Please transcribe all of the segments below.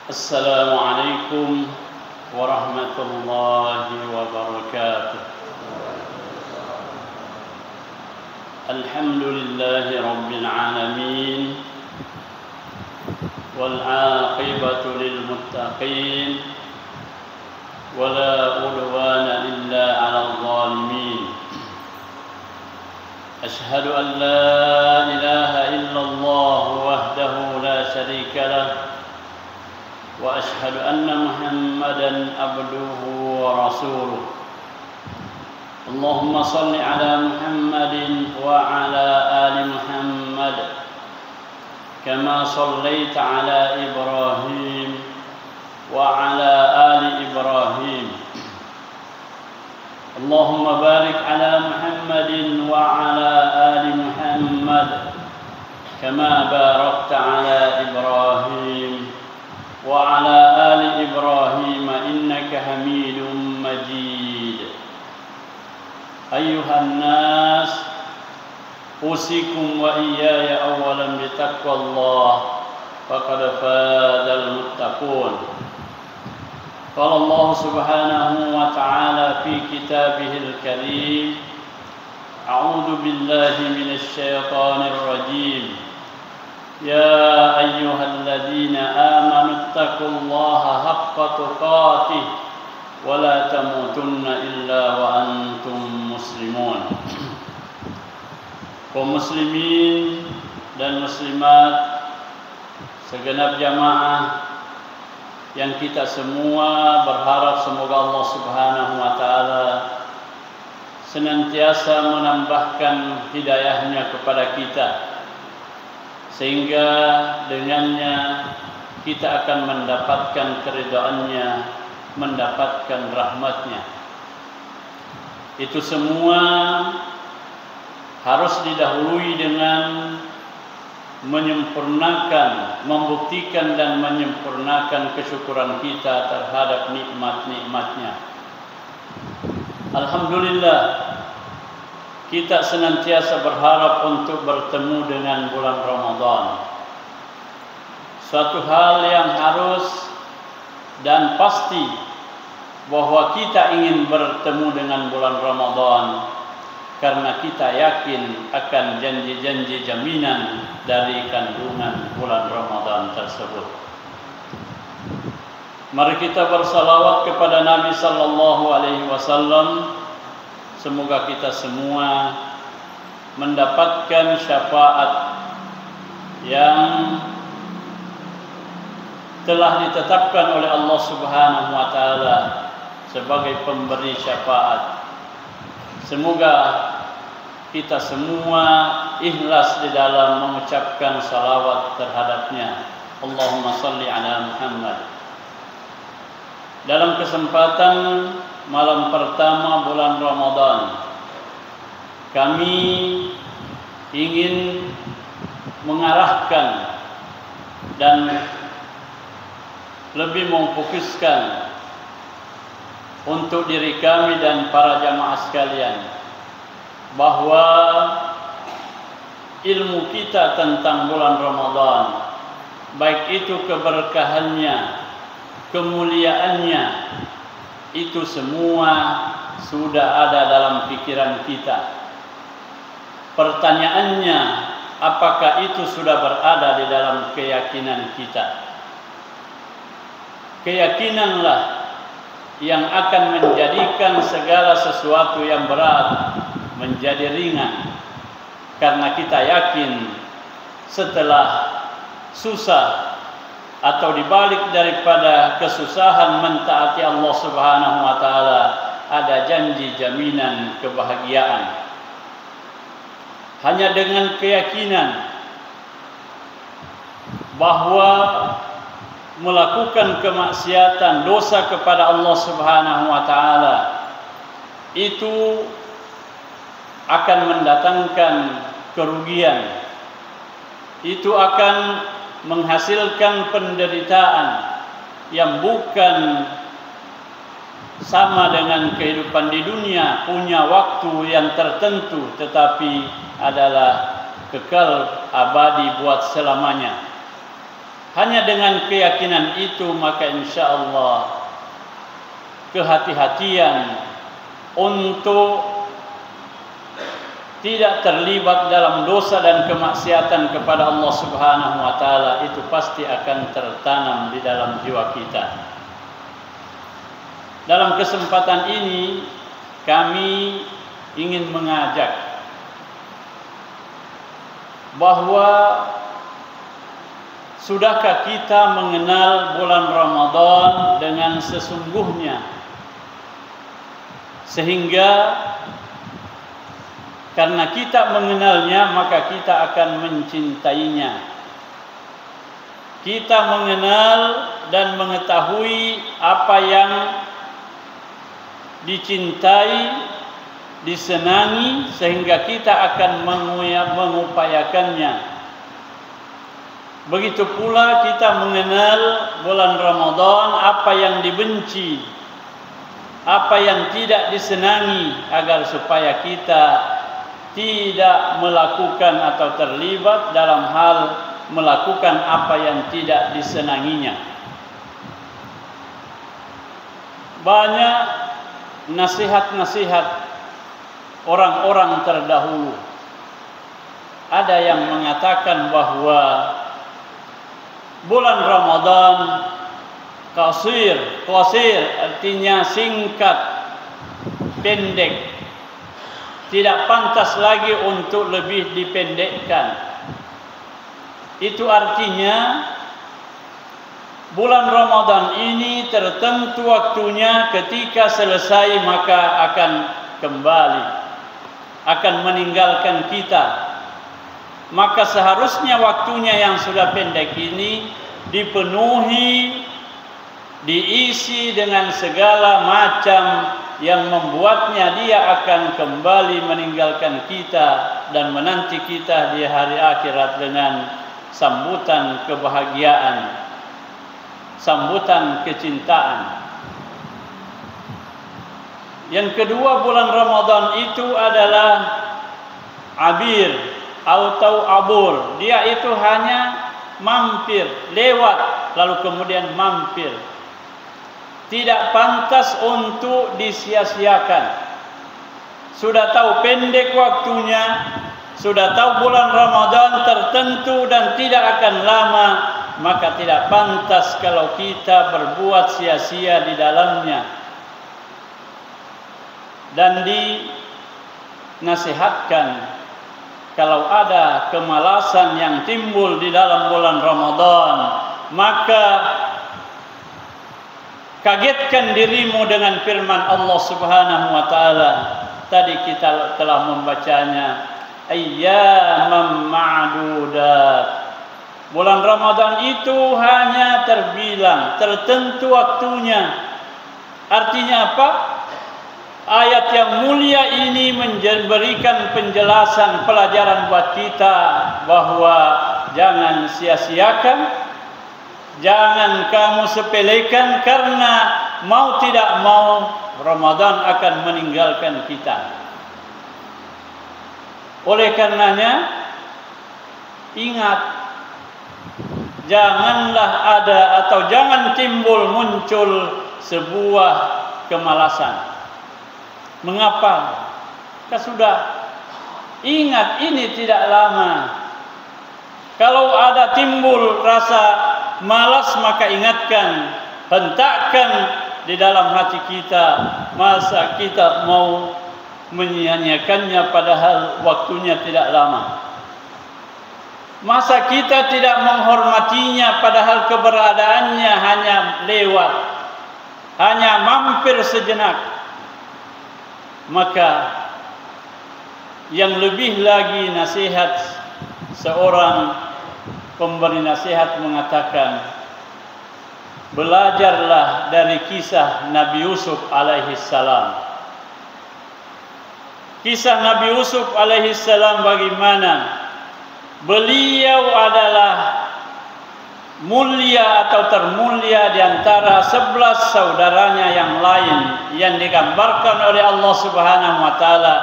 السلام عليكم ورحمة الله وبركاته. الحمد لله رب العالمين والعاقبة للمتقين ولا عدوان إلا على الظالمين. أشهد أن لا إله إلا الله وحده لا شريك له وأشهد أن محمدًا عبده ورسوله. اللهم صل على محمد وعلى آل محمد كما صليت على إبراهيم وعلى آل إبراهيم. اللهم بارك على محمد وعلى آل محمد كما باركت على إبراهيم وعلى آل إبراهيم إنك حميد مجيد. أيها الناس، أوصيكم وإياي أولا بتقوى الله فقد فاز المتقون. قال الله سبحانه وتعالى في كتابه الكريم: أعوذ بالله من الشيطان الرجيم. يا أيها الذين آمنوا اتقوا الله حق تقاته ولا تموتن إلا وأنتم مسلمون. Kaum muslimin dan muslimat, segenap jamaah yang kita semua berharap semoga Allah Subhanahu wa taala senantiasa menambahkan hidayahnya kepada kita, sehingga dengannya kita akan mendapatkan keridhaannya, mendapatkan rahmatnya. Itu semua harus didahului dengan menyempurnakan, membuktikan dan menyempurnakan kesyukuran kita terhadap nikmat-nikmatnya. Alhamdulillah, kita senantiasa berharap untuk bertemu dengan bulan Ramadan. Suatu hal yang harus dan pasti bahwa kita ingin bertemu dengan bulan Ramadan, karena kita yakin akan janji-janji jaminan dari kandungan bulan Ramadan tersebut. Mari kita bersalawat kepada Nabi sallallahu alaihi wasallam. Semoga kita semua mendapatkan syafaat yang telah ditetapkan oleh Allah Subhanahu wa taala sebagai pemberi syafaat. Semoga kita semua ikhlas di dalam mengucapkan salawat terhadapnya. Allahumma salli ala Muhammad. Dalam kesempatan malam pertama bulan Ramadan, kami ingin mengarahkan dan lebih memfokuskan untuk diri kami dan para jamaah sekalian bahwa ilmu kita tentang bulan Ramadan, baik itu keberkahannya, kemuliaannya, itu semua sudah ada dalam pikiran kita. Pertanyaannya, apakah itu sudah berada di dalam keyakinan kita? Keyakinanlah yang akan menjadikan segala sesuatu yang berat menjadi ringan, karena kita yakin setelah susah atau dibalik daripada kesusahan mentaati Allah Subhanahu wa taala ada janji jaminan kebahagiaan. Hanya dengan keyakinan bahwa melakukan kemaksiatan, dosa kepada Allah Subhanahu wa taala itu akan mendatangkan kerugian. Itu akan menghasilkan penderitaan yang bukan sama dengan kehidupan di dunia, punya waktu yang tertentu, tetapi adalah kekal abadi buat selamanya. Hanya dengan keyakinan itu maka insya Allah kehati-hatian untuk tidak terlibat dalam dosa dan kemaksiatan kepada Allah Subhanahu wa taala itu pasti akan tertanam di dalam jiwa kita. Dalam kesempatan ini kami ingin mengajak bahwa sudahkah kita mengenal bulan Ramadan dengan sesungguhnya, sehingga karena kita mengenalnya maka kita akan mencintainya. Kita mengenal dan mengetahui apa yang dicintai, disenangi, sehingga kita akan mengupayakannya. Begitu pula kita mengenal bulan Ramadan, apa yang dibenci, apa yang tidak disenangi, agar supaya kita tidak melakukan atau terlibat dalam hal melakukan apa yang tidak disenanginya. Banyak nasihat-nasihat orang-orang terdahulu. Ada yang mengatakan bahwa bulan Ramadan qasir artinya singkat, pendek, tidak pantas lagi untuk lebih dipendekkan. Itu artinya bulan Ramadan ini tertentu waktunya, ketika selesai maka akan kembali, akan meninggalkan kita. Maka seharusnya waktunya yang sudah pendek ini dipenuhi, diisi dengan segala macam yang membuatnya dia akan kembali meninggalkan kita dan menanti kita di hari akhirat dengan sambutan kebahagiaan, sambutan kecintaan. Yang kedua, bulan Ramadan itu adalah abir atau abur. Dia itu hanya mampir, lewat, lalu kemudian mampir. Tidak pantas untuk disia-siakan. Sudah tahu pendek waktunya, sudah tahu bulan Ramadan tertentu dan tidak akan lama, maka tidak pantas kalau kita berbuat sia-sia di dalamnya. Dan dinasihatkan, kalau ada kemalasan yang timbul di dalam bulan Ramadan, maka kagetkan dirimu dengan firman Allah Subhanahu wa taala. Tadi kita telah membacanya, ayyaman ma'dudat. Bulan Ramadan itu hanya terbilang, tertentu waktunya. Artinya apa? Ayat yang mulia ini memberikan penjelasan, pelajaran buat kita bahwa jangan sia-siakan, jangan kamu sepelekan, karena mau tidak mau Ramadan akan meninggalkan kita. Oleh karenanya ingat, janganlah ada atau jangan muncul sebuah kemalasan. Mengapa? Kita sudah ingat ini tidak lama. Kalau ada timbul rasa malas, maka ingatkan, hentakkan di dalam hati kita. Masa kita mau menyia-nyiakannya padahal waktunya tidak lama? Masa kita tidak menghormatinya padahal keberadaannya hanya lewat, hanya mampir sejenak? Maka yang lebih lagi, nasihat seorang pemberi nasihat mengatakan, belajarlah dari kisah Nabi Yusuf alaihissalam. Kisah Nabi Yusuf alaihissalam bagaimana beliau adalah mulia atau termulia di antara 11 saudaranya yang lain yang digambarkan oleh Allah Subhanahu wa taala.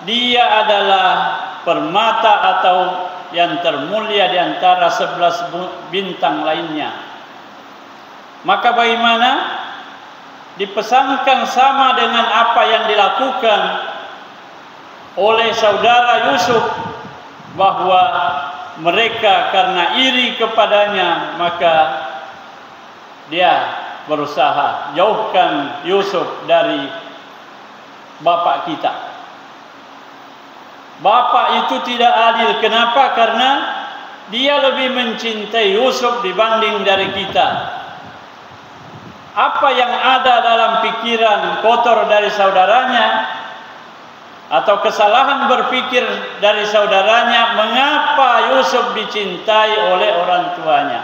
Dia adalah permata atau yang termulia di antara 11 bintang lainnya. Maka bagaimana dipesankan sama dengan apa yang dilakukan oleh saudara Yusuf, bahwa mereka karena iri kepadanya maka dia berusaha jauhkan Yusuf dari bapak kita. Bapak itu tidak adil. Kenapa? Karena dia lebih mencintai Yusuf dibanding dari kita. Apa yang ada dalam pikiran kotor dari saudaranya atau kesalahan berpikir dari saudaranya, mengapa Yusuf dicintai oleh orang tuanya?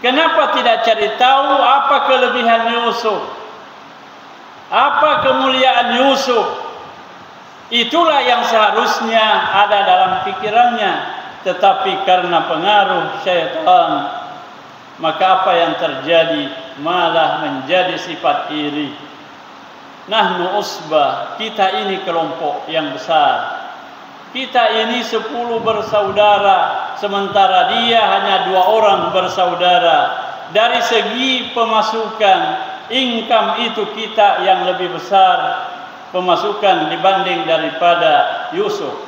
Kenapa tidak cari tahu apa kelebihan Yusuf, apa kemuliaan Yusuf? Itulah yang seharusnya ada dalam pikirannya. Tetapi karena pengaruh syaitan, maka apa yang terjadi malah menjadi sifat iri. Nahnu usbah, kita ini kelompok yang besar. Kita ini 10 bersaudara, sementara dia hanya 2 orang bersaudara. Dari segi pemasukan, income itu kita yang lebih besar pemasukan dibanding daripada Yusuf.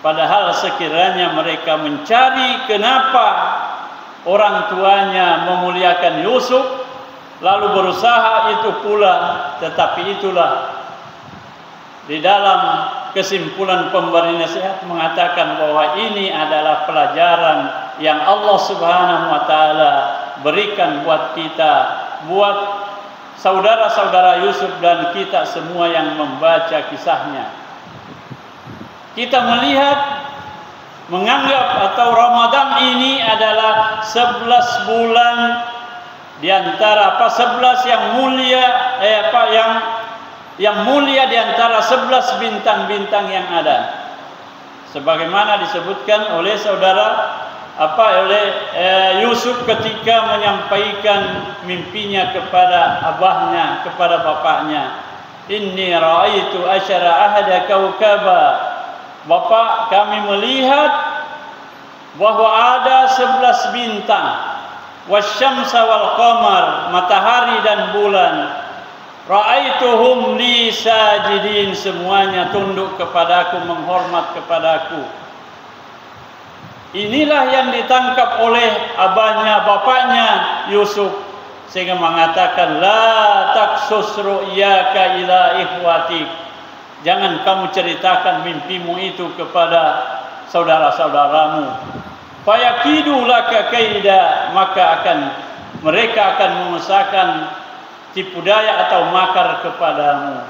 Padahal sekiranya mereka mencari kenapa orang tuanya memuliakan Yusuf, lalu berusaha itu pula, tetapi itulah di dalam kesimpulan pemberi nasihat mengatakan bahwa ini adalah pelajaran yang Allah Subhanahu wa taala berikan buat kita, buat saudara-saudara Yusuf dan kita semua yang membaca kisahnya. Kita melihat, menganggap atau Ramadan ini adalah 11 bulan di antara 11 yang mulia, yang mulia di antara 11 bintang-bintang yang ada. Sebagaimana disebutkan oleh saudara Yusuf ketika menyampaikan mimpinya kepada abahnya, kepada bapaknya. Inni ra'aitu asyara ahada kaukaba. Bapak, kami melihat bahwa ada 11 bintang. Wasyamsa wal qamar, matahari dan bulan. Ra'aituhum li sajidin, semuanya tunduk kepadaku, menghormat kepadaku. Inilah yang ditangkap oleh abahnya, bapaknya Yusuf, sehingga mengatakan la taksus ru'yaka ila ikhwatik. Jangan kamu ceritakan mimpimu itu kepada saudara-saudaramu. Fayakidu laka kaida, maka mereka akan mengusahakan tipu daya atau makar kepadamu.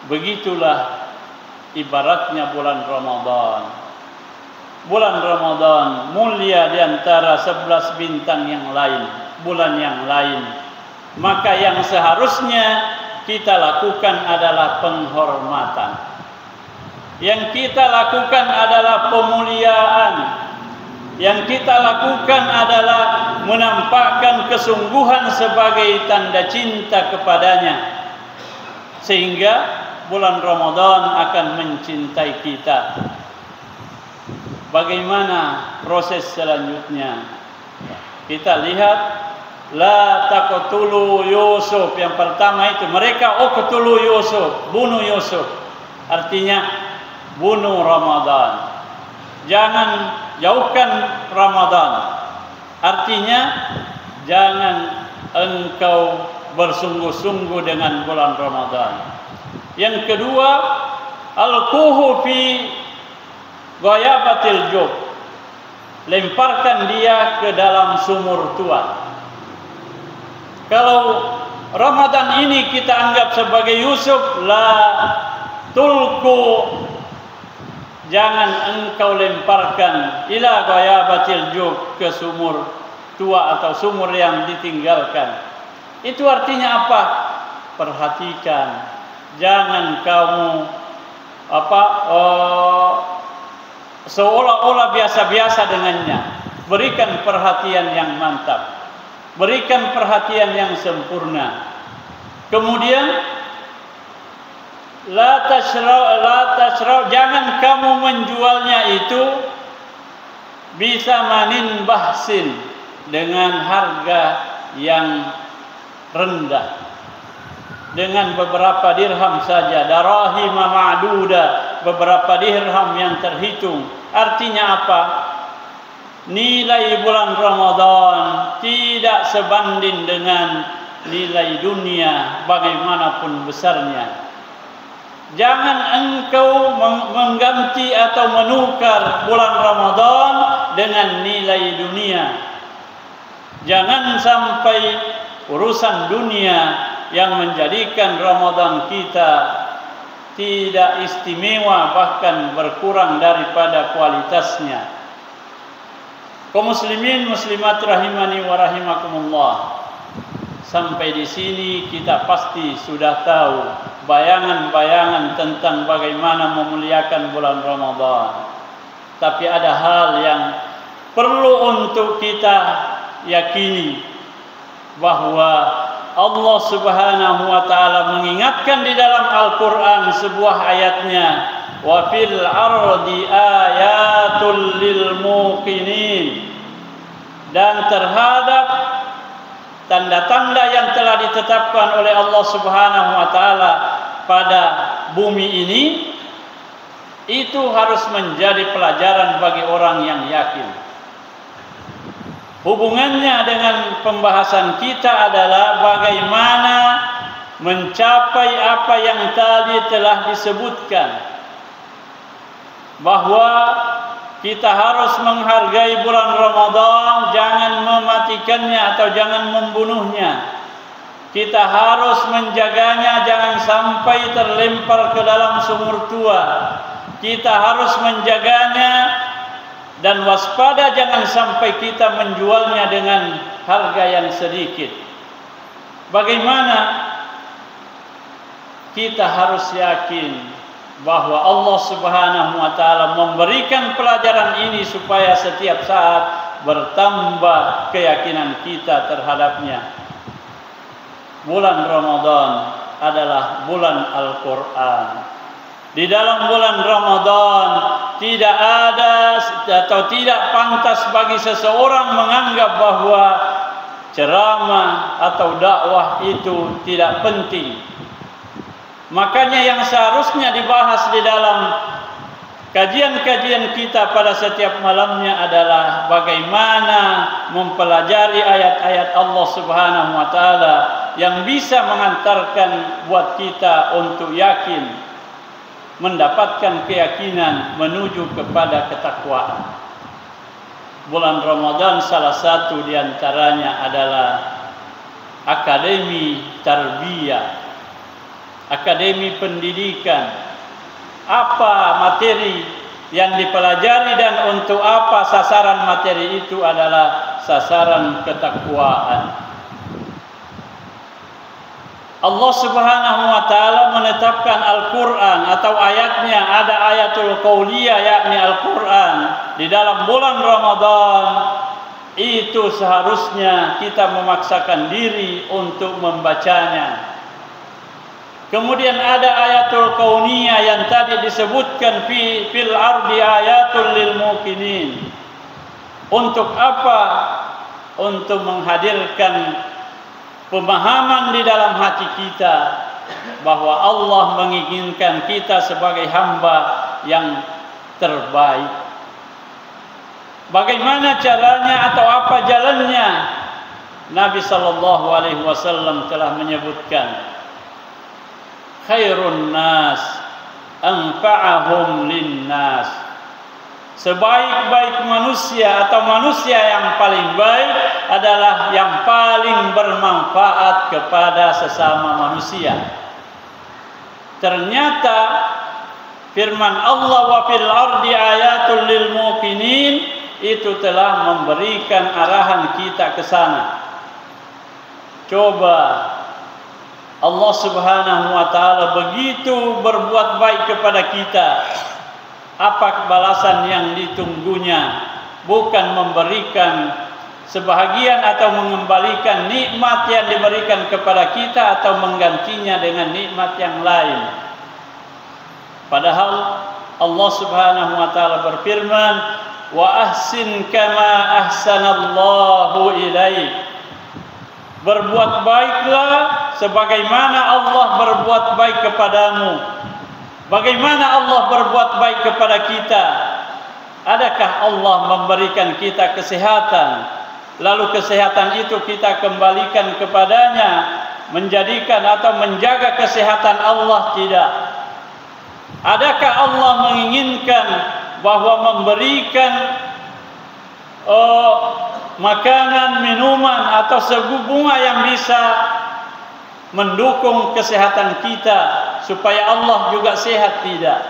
Begitulah ibaratnya bulan Ramadan. Bulan Ramadan mulia di antara 11 bintang yang lain, bulan yang lain. Maka yang seharusnya kita lakukan adalah penghormatan. Yang kita lakukan adalah pemuliaan. Yang kita lakukan adalah menampakkan kesungguhan sebagai tanda cinta kepadanya, sehingga bulan Ramadan akan mencintai kita. Bagaimana proses selanjutnya? Kita lihat, la taqtulu Yusuf. Yang pertama itu mereka uqtulu Yusuf, bunuh Yusuf. Artinya bunuh Ramadan. Jangan jauhkan Ramadan. Artinya jangan engkau bersungguh-sungguh dengan bulan Ramadan. Yang kedua, alquhu fi ghayabatil jub. Lemparkan dia ke dalam sumur tua. Kalau Ramadan ini kita anggap sebagai Yusuf, la tulku, jangan engkau lemparkan ila ghayabatil jub, ke sumur tua atau sumur yang ditinggalkan. Itu artinya apa? Perhatikan, jangan kamu seolah-olah biasa-biasa dengannya. Berikan perhatian yang mantap, berikan perhatian yang sempurna. Kemudian La tashrau, jangan kamu menjualnya itu bisa manin bahsin, dengan harga yang rendah, dengan beberapa dirham saja, darahim ma'duda, beberapa dirham yang terhitung. Artinya apa? Nilai bulan Ramadan tidak sebanding dengan nilai dunia bagaimanapun besarnya. Jangan engkau mengganti atau menukar bulan Ramadan dengan nilai dunia. Jangan sampai urusan dunia yang menjadikan Ramadan kita tidak istimewa, bahkan berkurang daripada kualitasnya. Kaum muslimin muslimat rahimani wa rahimakumullah. Sampai di sini kita pasti sudah tahu bayangan-bayangan tentang bagaimana memuliakan bulan Ramadan. Tapi ada hal yang perlu untuk kita yakini, bahwa Allah Subhanahu wa taala mengingatkan di dalam Al-Qur'an sebuah ayatnya, wa fil ardi ayatul lil muqinin, dan terhadap tanda-tanda yang telah ditetapkan oleh Allah Subhanahu wa taala pada bumi ini, itu harus menjadi pelajaran bagi orang yang yakin. Hubungannya dengan pembahasan kita adalah bagaimana mencapai apa yang tadi telah disebutkan, bahwa kita harus menghargai bulan Ramadan, jangan mematikannya atau jangan membunuhnya. Kita harus menjaganya, jangan sampai terlempar ke dalam sumur tua. Kita harus menjaganya dan waspada, jangan sampai kita menjualnya dengan harga yang sedikit. Bagaimana? Kita harus yakin bahwa Allah Subhanahu wa taala memberikan pelajaran ini supaya setiap saat bertambah keyakinan kita terhadapnya. Bulan Ramadan adalah bulan Al-Qur'an. Di dalam bulan Ramadan tidak ada atau tidak pantas bagi seseorang menganggap bahwa ceramah atau dakwah itu tidak penting. Makanya yang seharusnya dibahas di dalam kajian-kajian kita pada setiap malamnya adalah bagaimana mempelajari ayat-ayat Allah Subhanahu wa taala yang bisa mengantarkan buat kita untuk yakin, mendapatkan keyakinan menuju kepada ketakwaan. Bulan Ramadan salah satu di antaranya adalah akademi tarbiyah, akademi pendidikan. Apa materi yang dipelajari dan untuk apa sasaran materi itu adalah sasaran ketakwaan. Allah Subhanahu wa taala menetapkan Al-Qur'an atau ayatnya, ada ayatul qauliyah yakni Al-Qur'an di dalam bulan Ramadan. Itu seharusnya kita memaksakan diri untuk membacanya. Kemudian ada ayatul kauniyah yang tadi disebutkan fil ardi ayatul lil muqinin. Untuk apa? Untuk menghadirkan pemahaman di dalam hati kita bahwa Allah menginginkan kita sebagai hamba yang terbaik. Bagaimana caranya atau apa jalannya? Nabi sallallahu alaihi wasallam telah menyebutkan, khairun nas anfa'ahum linnas. Sebaik-baik manusia atau manusia yang paling baik adalah yang paling bermanfaat kepada sesama manusia. Ternyata firman Allah wa fil ardi ayatul lil muqinin itu telah memberikan arahan kita ke sana. Coba Allah Subhanahu wa taala begitu berbuat baik kepada kita, apa balasan yang ditunggunya? Bukan memberikan sebahagian atau mengembalikan nikmat yang diberikan kepada kita atau menggantinya dengan nikmat yang lain. Padahal Allah Subhanahu wa taala berfirman, "Wa ahsin kama ahsanallahu ilaik." Berbuat baiklah sebagaimana Allah berbuat baik kepadamu. Bagaimana Allah berbuat baik kepada kita? Adakah Allah memberikan kita kesehatan, lalu kesehatan itu kita kembalikan kepadanya, menjadikan atau menjaga kesehatan Allah? Tidak. Adakah Allah menginginkan bahwa memberikan makanan, minuman atau sebuah bunga yang bisa mendukung kesehatan kita supaya Allah juga sehat? Tidak.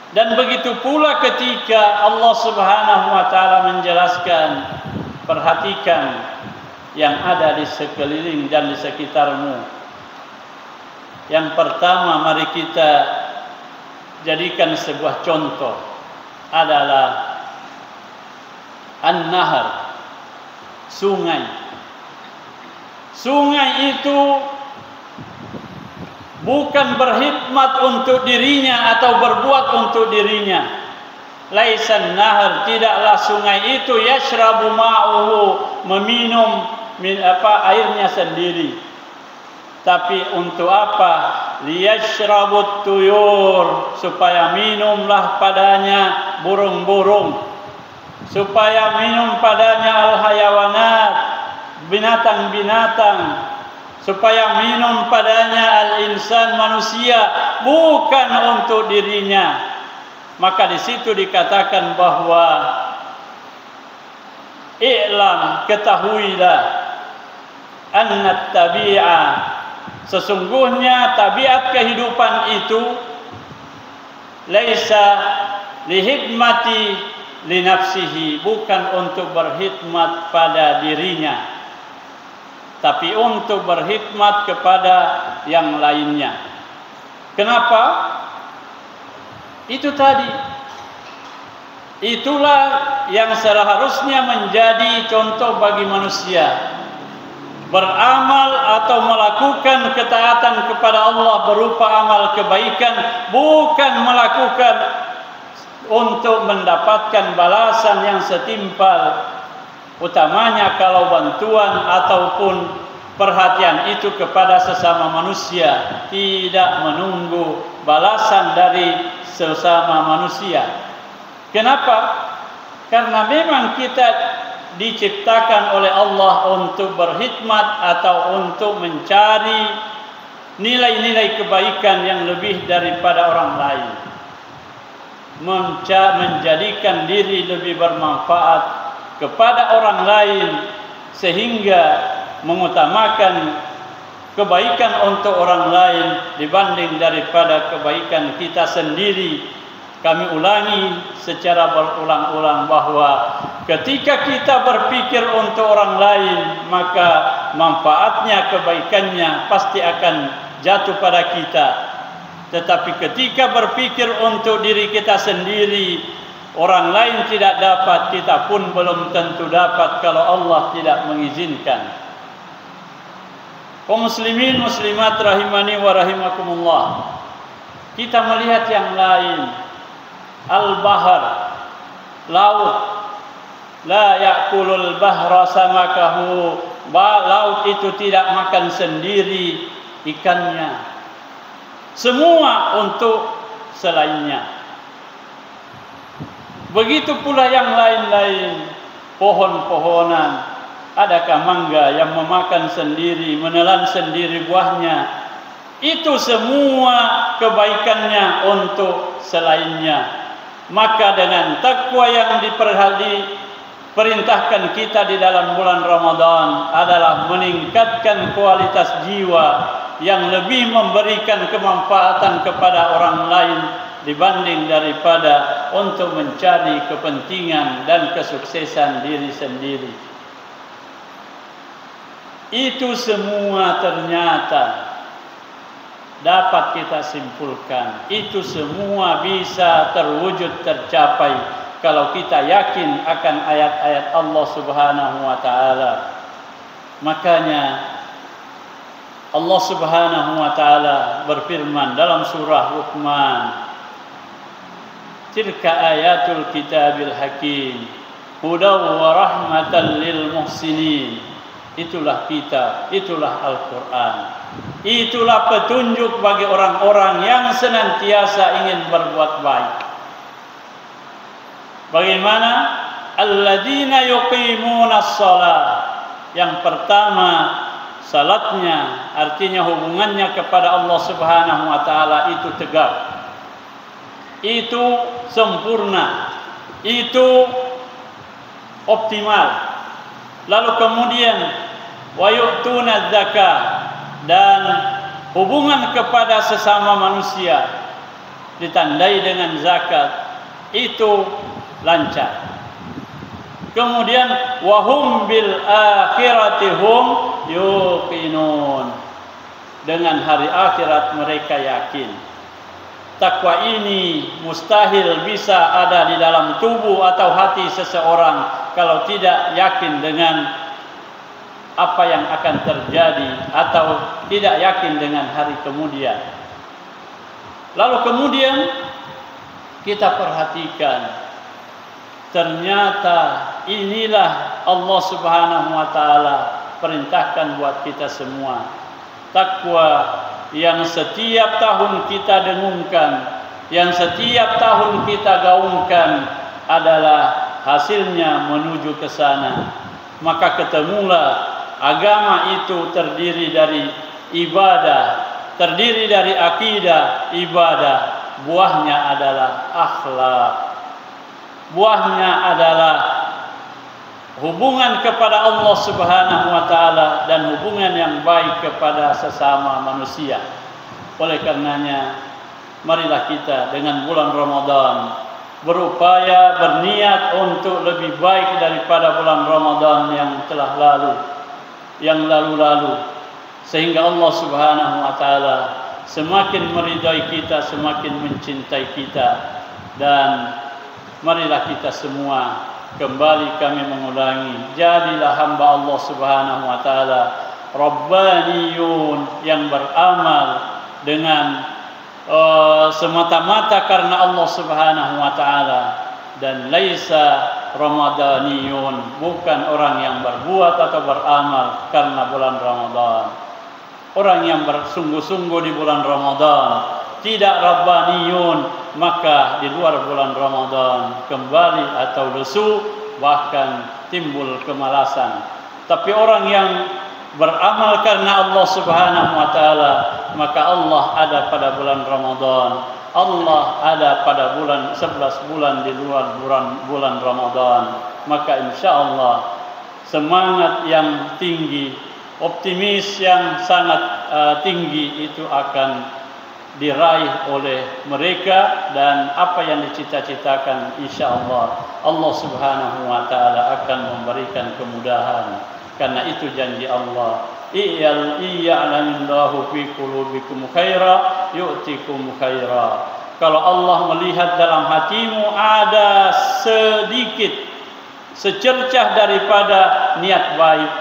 Dan begitu pula ketika Allah Subhanahu wa taala menjelaskan, perhatikan yang ada di sekeliling dan di sekitarmu. Yang pertama, mari kita jadikan sebuah contoh adalah an-nahar, sungai. Sungai itu bukan berkhidmat untuk dirinya atau berbuat untuk dirinya. Laisan nahar, tidaklah sungai itu yashrabu ma'uhu, meminum airnya sendiri. Tapi untuk apa? Liyashrabut tuyur, supaya minumlah padanya burung-burung, supaya minum padanya al-hayawanat, binatang-binatang, supaya minum padanya al-insan, manusia, bukan untuk dirinya. Maka di situ dikatakan bahwa i'lam, ketahuilah, anna tabi'ah, sesungguhnya tabiat kehidupan itu laisa lihidmati linafsihi, bukan untuk berkhidmat pada dirinya, tapi untuk berkhidmat kepada yang lainnya. Kenapa? Itu tadi. Itulah yang seharusnya menjadi contoh bagi manusia. Beramal atau melakukan ketaatan kepada Allah berupa amal kebaikan, bukan melakukan untuk mendapatkan balasan yang setimpal, utamanya kalau bantuan ataupun perhatian itu kepada sesama manusia, tidak menunggu balasan dari sesama manusia. Kenapa? Karena memang kita diciptakan oleh Allah untuk berkhidmat atau untuk mencari nilai-nilai kebaikan yang lebih daripada orang lain, menjadikan diri lebih bermanfaat kepada orang lain, sehingga mengutamakan kebaikan untuk orang lain dibanding daripada kebaikan kita sendiri. Kami ulangi secara berulang-ulang bahwa ketika kita berpikir untuk orang lain, maka manfaatnya, kebaikannya pasti akan jatuh pada kita. Tetapi ketika berpikir untuk diri kita sendiri, orang lain tidak dapat, kita pun belum tentu dapat kalau Allah tidak mengizinkan. Kaum muslimin muslimat rahimani wa rahimakumullah, kita melihat yang lain. Al-bahar, laut, la ya'kulul bahra samakahu, laut itu tidak makan sendiri ikannya, semua untuk selainnya. Begitu pula yang lain-lain, pohon-pohonan. Adakah mangga yang memakan sendiri, menelan sendiri buahnya? Itu semua kebaikannya untuk selainnya. Maka dengan takwa yang diperintahkan kita di dalam bulan Ramadan adalah meningkatkan kualitas jiwa yang lebih memberikan kemanfaatan kepada orang lain dibanding daripada untuk mencari kepentingan dan kesuksesan diri sendiri. Itu semua ternyata dapat kita simpulkan, itu semua bisa terwujud, tercapai kalau kita yakin akan ayat-ayat Allah Subhanahu wa taala. Makanya Allah Subhanahu wa taala berfirman dalam surah Luqman, "Tilka ayatul kitabil hakim, hudaw wa rahmatan lil muhsinin." Itulah kitab, itulah Al-Quran. Itulah petunjuk bagi orang-orang yang senantiasa ingin berbuat baik. Bagaimana? Alladzina yuqimunas shalah. Yang pertama, salatnya, artinya hubungannya kepada Allah Subhanahu wa taala itu tegak. Itu sempurna. Itu optimal. Lalu kemudian wa yu'tuna zakat, dan hubungan kepada sesama manusia ditandai dengan zakat itu lancar. Kemudian wahum bil akhirati hum yuqinun, dengan hari akhirat mereka yakin. Takwa ini mustahil bisa ada di dalam tubuh atau hati seseorang kalau tidak yakin dengan apa yang akan terjadi atau tidak yakin dengan hari kemudian. Lalu kemudian kita perhatikan, ternyata inilah Allah Subhanahu wa taala perintahkan buat kita semua. Takwa yang setiap tahun kita dengungkan, yang setiap tahun kita gaungkan adalah hasilnya menuju ke sana. Maka ketemulah agama itu terdiri dari ibadah, terdiri dari akidah, ibadah. Buahnya adalah akhlak. Buahnya adalah hubungan kepada Allah Subhanahu wa taala dan hubungan yang baik kepada sesama manusia. Oleh karenanya, marilah kita dengan bulan Ramadan berupaya, berniat untuk lebih baik daripada bulan Ramadan yang telah lalu, yang lalu-lalu, sehingga Allah Subhanahu wa taala semakin meridai kita, semakin mencintai kita. Dan marilah kita semua kembali kami mengulangi, jadilah hamba Allah Subhanahu wa taala rabbaniyun, yang beramal dengan semata-mata karena Allah Subhanahu wa taala, dan laisa ramadaniyun, bukan orang yang berbuat atau beramal karena bulan Ramadan. Orang yang bersungguh-sungguh di bulan Ramadan, tidak rabbaniyun, maka di luar bulan Ramadan kembali atau lesu, bahkan timbul kemalasan. Tapi orang yang beramal karena Allah Subhanahu wa taala, maka Allah ada pada bulan Ramadan. Allah ada pada bulan 11 bulan di luar bulan Ramadan. Maka insyaallah semangat yang tinggi, optimis yang sangat tinggi itu akan diraih oleh mereka, dan apa yang dicita-citakan insyaallah Allah Subhanahu wa taala akan memberikan kemudahan, karena itu janji Allah. Iya'lamillahu fi qulubikum khaira yu'tikum khaira. Kalau Allah melihat dalam hatimu ada sedikit, secercah daripada niat baik,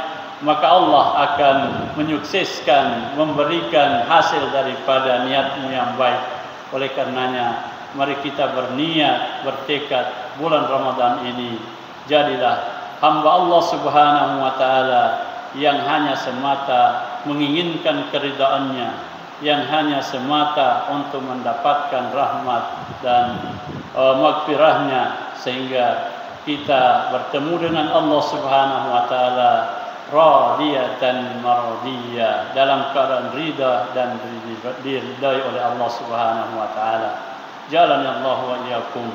maka Allah akan menyukseskan, memberikan hasil daripada niatmu yang baik. Oleh karenanya, mari kita berniat, bertekad bulan Ramadan ini jadilah hamba Allah Subhanahu wa taala yang hanya semata menginginkan keridhaannya, yang hanya semata untuk mendapatkan rahmat dan maghfirahnya, sehingga kita bertemu dengan Allah Subhanahu wa taala radiyatan maradiyah, dalam keadaan ridha dan diridai oleh Allah Subhanahu wa taala. Jalani Allah wa iyyakum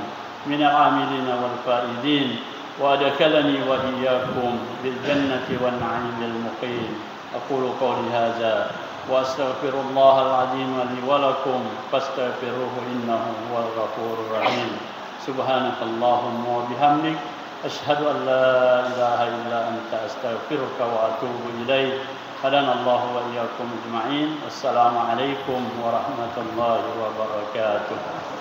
minal amilina wal faidin, wa adkhalani wa iyyakum bil jannati wan na'imil muqim. Aqulu qawli hadza wa astaghfirullahal azim li wa lakum fastaghfiruhu innahu huwal ghafurur rahim. Subhanakallahumma wa bihamdik, asyhadu an la ilaha illa anta astaghfiruka wa atubu ilaik. Hadanallahu wa iyyakum ajma'in. Wassalamu alaikum warahmatullahi wabarakatuh.